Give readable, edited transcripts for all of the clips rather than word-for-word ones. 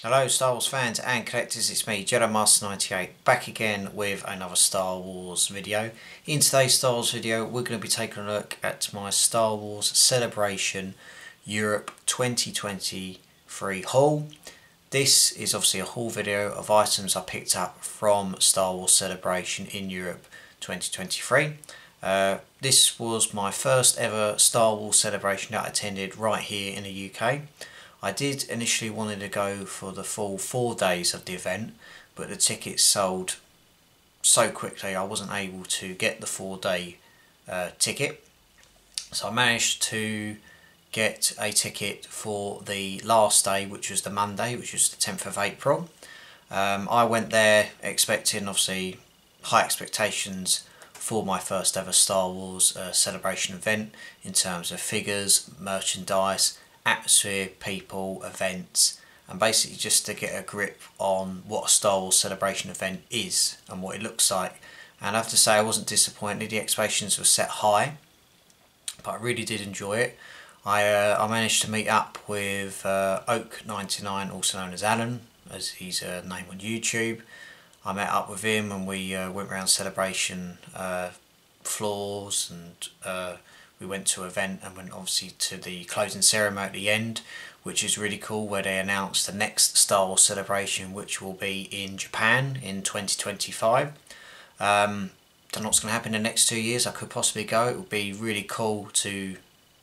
Hello Star Wars fans and collectors, it's me Jedi Master 98 back again with another Star Wars video. In today's Star Wars video we're going to be taking a look at my Star Wars Celebration Europe 2023 haul. This is obviously a haul video of items I picked up from Star Wars Celebration in Europe 2023. This was my first ever Star Wars Celebration that I attended right here in the UK. I did initially wanted to go for the full 4 days of the event, but the tickets sold so quickly I wasn't able to get the 4-day ticket. So I managed to get a ticket for the last day, which was the Monday, which was the 10th of April. I went there expecting obviously high expectations for my first ever Star Wars celebration event in terms of figures, merchandise, atmosphere, people, events, and basically just to get a grip on what a Star Wars celebration event is and what it looks like. And I have to say I wasn't disappointed. The expectations were set high, but I really did enjoy it. I managed to meet up with Oak99, also known as Alan, as his name on YouTube. I met up with him and we went around celebration floors, and we went to an event and went obviously to the closing ceremony at the end, which is really cool, where they announced the next Star Wars celebration, which will be in Japan in 2025. Don't know what's going to happen in the next 2 years. I could possibly go. It would be really cool to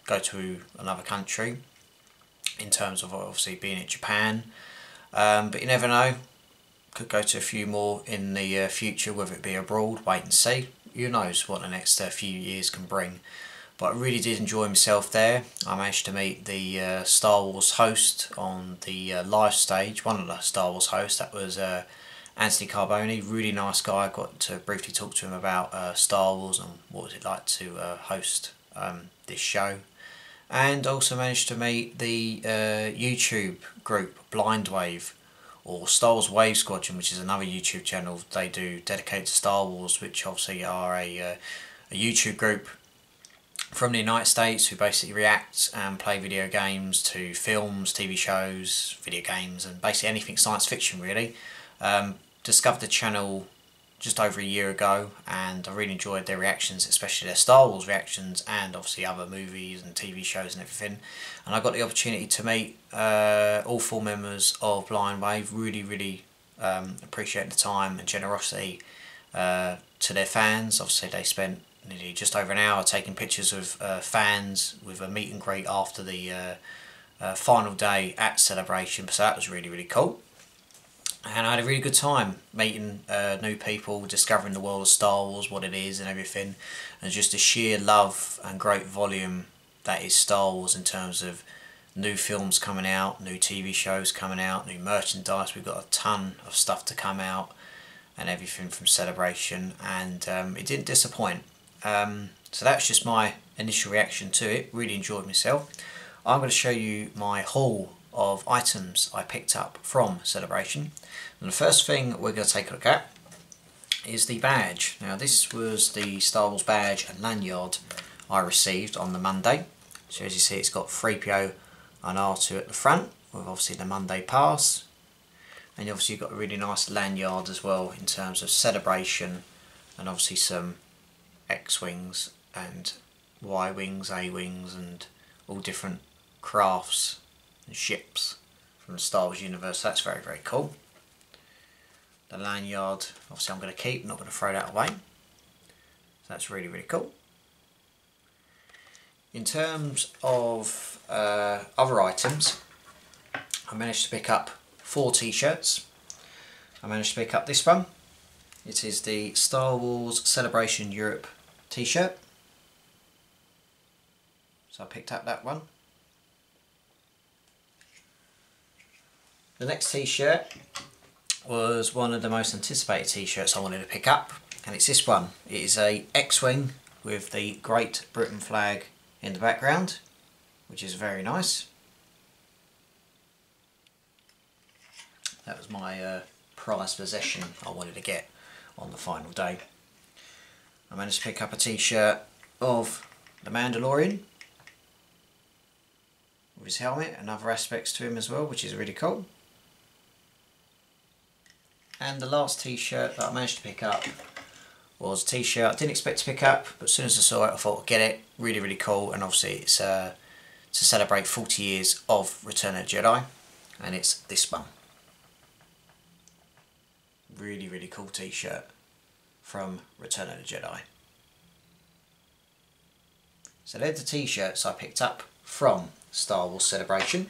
go to another country in terms of obviously being in Japan, but you never know. Could go to a few more in the future, whether it be abroad. Wait and see. Who knows what the next few years can bring. But I really did enjoy myself there. I managed to meet the Star Wars host on the live stage, one of the Star Wars hosts, that was Anthony Carboni. Really nice guy. I got to briefly talk to him about Star Wars and what was it like to host this show. And also managed to meet the YouTube group Blind Wave, or Star Wars Wave Squadron, which is another YouTube channel they do dedicated to Star Wars, which obviously are a YouTube group from the United States who basically react and play video games to films, TV shows, video games, and basically anything science fiction really. Discovered the channel just over a year ago, and I really enjoyed their reactions, especially their Star Wars reactions and obviously other movies and TV shows and everything. And I got the opportunity to meet all 4 members of Blind Wave. Really appreciate the time and generosity to their fans. Obviously they spent nearly just over an hour taking pictures of fans with a meet and greet after the final day at Celebration, so that was really cool. And I had a really good time meeting new people, discovering the world of Star Wars, what it is and everything, and just the sheer love and great volume that is Star Wars in terms of new films coming out, new TV shows coming out, new merchandise. We've got a ton of stuff to come out and everything from Celebration, and it didn't disappoint. So that's just my initial reaction to it. Really enjoyed myself. I'm going to show you my haul of items I picked up from Celebration. And the first thing we're going to take a look at is the badge. Now this was the Star Wars badge and lanyard I received on the Monday. So as you see, it's got 3PO and R2 at the front with obviously the Monday pass. And obviously you've got a really nice lanyard as well in terms of Celebration, and obviously some X-Wings and Y-Wings, A-Wings, and all different crafts and ships from the Star Wars universe. So that's very cool. The lanyard, obviously I'm going to keep, not going to throw that away. So that's really cool. In terms of other items, I managed to pick up 4 t-shirts. I managed to pick up this one. It is the Star Wars Celebration Europe t-shirt. So I picked up that one. The next t-shirt was one of the most anticipated t-shirts I wanted to pick up, and it's this one. It is a X-Wing with the Great Britain flag in the background, which is very nice. That was my prized possession I wanted to get on the final day. I managed to pick up a t-shirt of the Mandalorian with his helmet and other aspects to him as well, which is really cool. And the last t-shirt that I managed to pick up was a t-shirt I didn't expect to pick up, but as soon as I saw it I thought I'd get it. Really, really cool, and obviously it's to celebrate 40 years of Return of the Jedi, and it's this one. Really, really cool t-shirt from Return of the Jedi. So they're the t-shirts I picked up from Star Wars Celebration.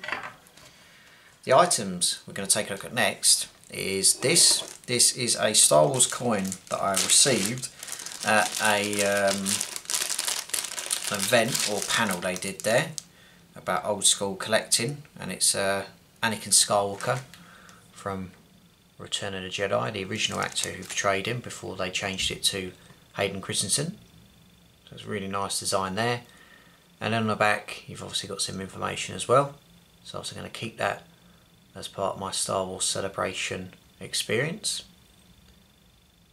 The items we're going to take a look at next is this. This is a Star Wars coin that I received at a event or panel they did there about old school collecting, and it's Anakin Skywalker from Return of the Jedi, the original actor who portrayed him before they changed it to Hayden Christensen. So it's a really nice design there. And then on the back you've obviously got some information as well. So I'm also going to keep that as part of my Star Wars Celebration experience.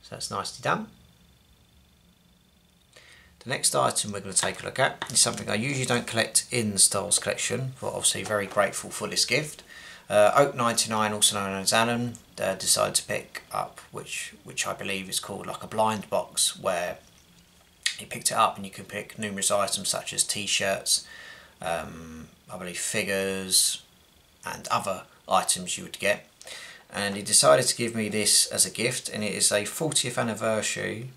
So that's nicely done. The next item we're going to take a look at is something I usually don't collect in the Star Wars collection, but obviously very grateful for this gift. Oak99, also known as Alan, decided to pick up, which I believe is called like a blind box, where he picked it up and you can pick numerous items such as t-shirts, I believe figures and other items you would get. And he decided to give me this as a gift, and it is a 40th anniversary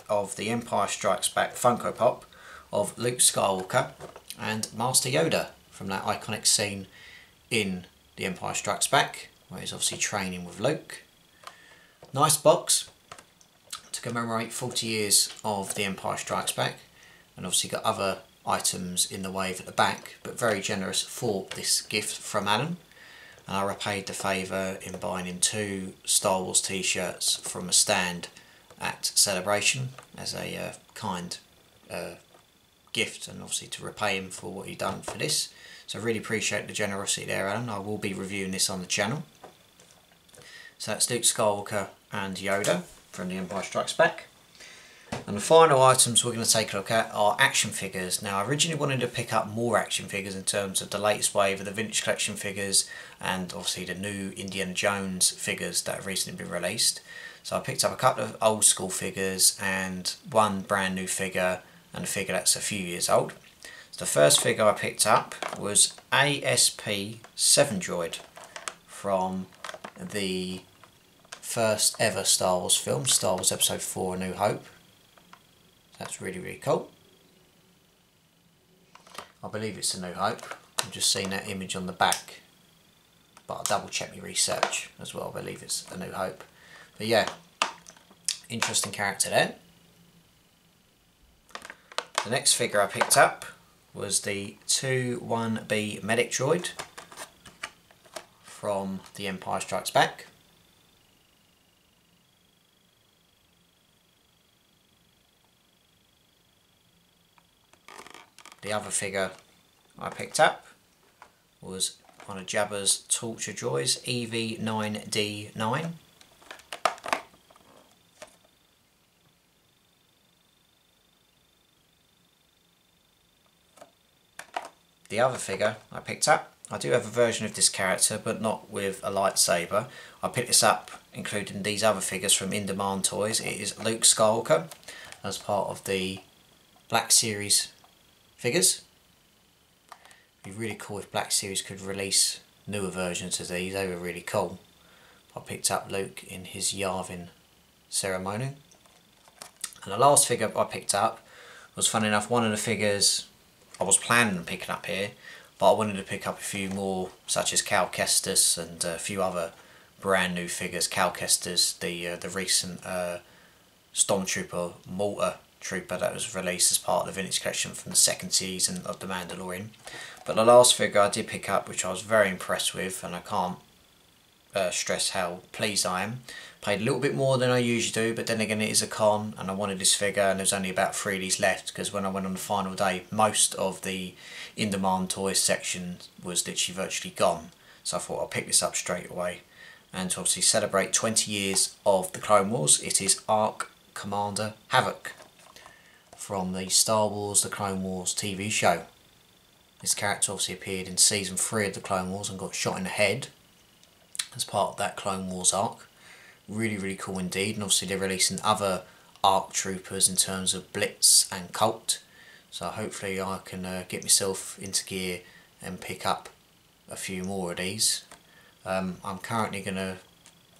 of the Empire Strikes Back Funko Pop of Luke Skywalker and Master Yoda from that iconic scene in The Empire Strikes Back, where he's obviously training with Luke. Nice box to commemorate 40 years of The Empire Strikes Back, and obviously got other items in the wave at the back, but very generous for this gift from Alan. And I repaid the favour in buying him 2 Star Wars t-shirts from a stand at Celebration as a kind gift, and obviously to repay him for what he'd done for this. So I really appreciate the generosity there, Alan. I will be reviewing this on the channel. So that's Luke Skywalker and Yoda from The Empire Strikes Back. And the final items we're going to take a look at are action figures. Now I originally wanted to pick up more action figures in terms of the latest wave of the vintage collection figures and obviously the new Indiana Jones figures that have recently been released. So I picked up a couple of old school figures and one brand new figure and a figure that's a few years old. So the first figure I picked up was ASP-7 Droid from the first ever Star Wars film, Star Wars Episode 4 A New Hope. That's really, really cool. I believe it's A New Hope. I've just seen that image on the back, but I'll double check my research as well. I believe it's A New Hope. But yeah, interesting character there. The next figure I picked up was the 2-1B Medic Droid from The Empire Strikes Back. The other figure I picked up was one of Jabba's torture droids, EV-9D9. The other figure I picked up, I do have a version of this character but not with a lightsaber. I picked this up including these other figures from In Demand Toys. It is Luke Skywalker as part of the Black Series figures. It'd be really cool if Black Series could release newer versions of these. They were really cool. I picked up Luke in his Yavin ceremony. And the last figure I picked up was, funny enough, one of the figures I was planning on picking up here, but I wanted to pick up a few more, such as Cal Kestis and a few other brand new figures. Cal Kestis, the recent Stormtrooper Malta Trooper that was released as part of the vintage collection from the second season of The Mandalorian. But the last figure I did pick up, which I was very impressed with, and I can't stress how pleased I am. Paid a little bit more than I usually do, but then again it is a con and I wanted this figure, and there's only about 3 of these left because when I went on the final day most of the In Demand Toys section was literally virtually gone. So I thought I'll pick this up straight away. And to obviously celebrate 20 years of the Clone Wars, it is Arc Commander Havoc from the Star Wars The Clone Wars TV show. This character obviously appeared in season 3 of the Clone Wars and got shot in the head as part of that Clone Wars arc. really cool indeed. And obviously they're releasing other ARC troopers in terms of Blitz and Colt, so hopefully I can get myself into gear and pick up a few more of these. I'm currently going to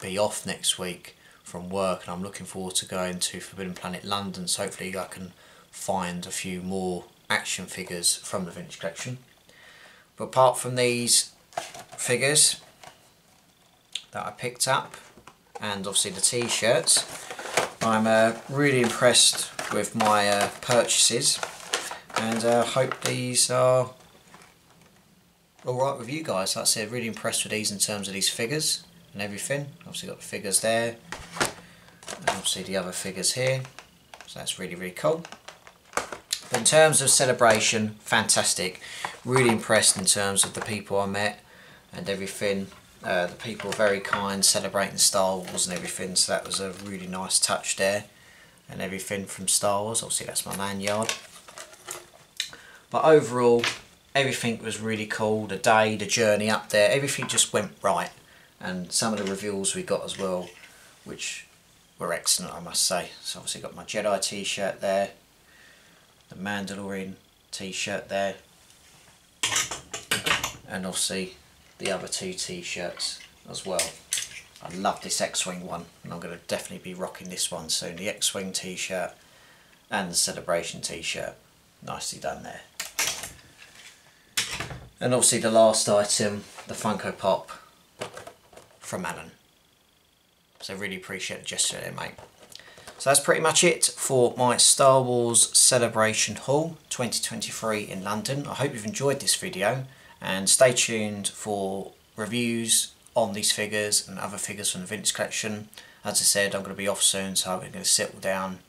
be off next week from work, and I'm looking forward to going to Forbidden Planet London, so hopefully I can find a few more action figures from the vintage collection. But apart from these figures that I picked up, and obviously the t-shirts, I'm really impressed with my purchases, and hope these are alright with you guys. Like I said, really impressed with these in terms of these figures and everything. Obviously got the figures there, and obviously the other figures here, so that's really cool. But in terms of celebration, fantastic. Really impressed in terms of the people I met and everything. The people were very kind, celebrating Star Wars and everything, so that was a really nice touch there. And everything from Star Wars, obviously that's my lanyard. But overall, everything was really cool. The day, the journey up there, everything just went right. And some of the reveals we got as well, which were excellent, I must say. So obviously got my Jedi t-shirt there, the Mandalorian t-shirt there, and obviously the other two t-shirts as well. I love this X-Wing one, and I'm going to definitely be rocking this one soon. The X-Wing t-shirt and the Celebration t-shirt. Nicely done there. And obviously the last item, the Funko Pop from Alan. So really appreciate the gesture there, mate. So that's pretty much it for my Star Wars Celebration haul 2023 in London. I hope you've enjoyed this video, and stay tuned for reviews on these figures and other figures from the vintage collection. As I said, I'm going to be off soon, so I'm going to settle down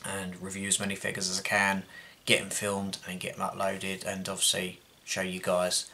and review as many figures as I can, get them filmed and get them uploaded, and obviously show you guys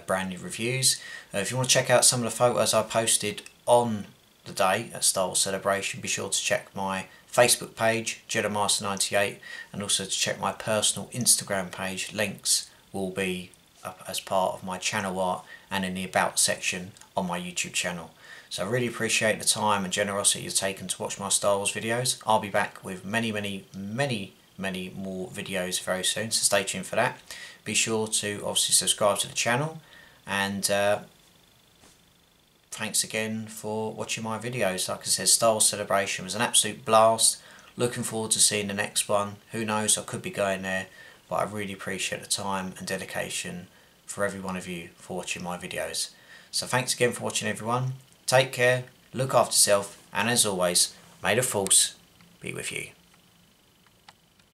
brand new reviews. If you want to check out some of the photos I posted on the day at Star Wars Celebration, be sure to check my Facebook page, Jedi Master 98, and also to check my personal Instagram page. Links will be up as part of my channel art and in the About section on my YouTube channel. So I really appreciate the time and generosity you've taken to watch my Star Wars videos. I'll be back with many more videos very soon, so stay tuned for that. Be sure to obviously subscribe to the channel, and thanks again for watching my videos. Like I said, Star Wars Celebration was an absolute blast. Looking forward to seeing the next one. Who knows, I could be going there, but I really appreciate the time and dedication for every one of you for watching my videos. So thanks again for watching, everyone. Take care, look after yourself, and as always, may the Force be with you.